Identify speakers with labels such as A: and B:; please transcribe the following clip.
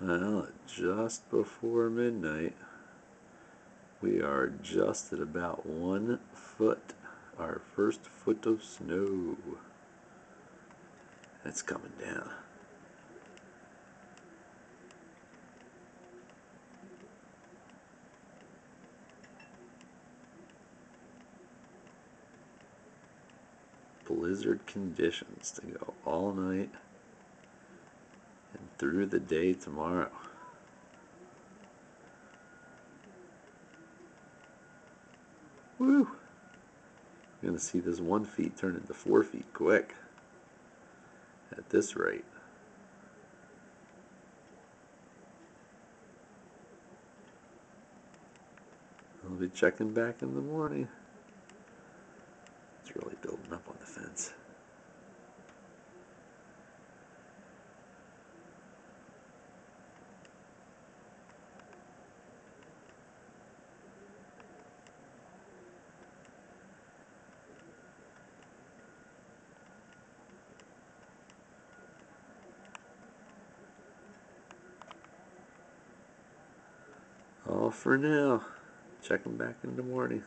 A: Well, just before midnight, we are just at about 1 foot, our first foot of snow. It's coming down. Blizzard conditions to go all night and through the day tomorrow. Woo! You're gonna see this 1 feet turn into 4 feet quick at this rate. I'll be checking back in the morning. It's really building up on the fence. All for now. Checking back in the morning.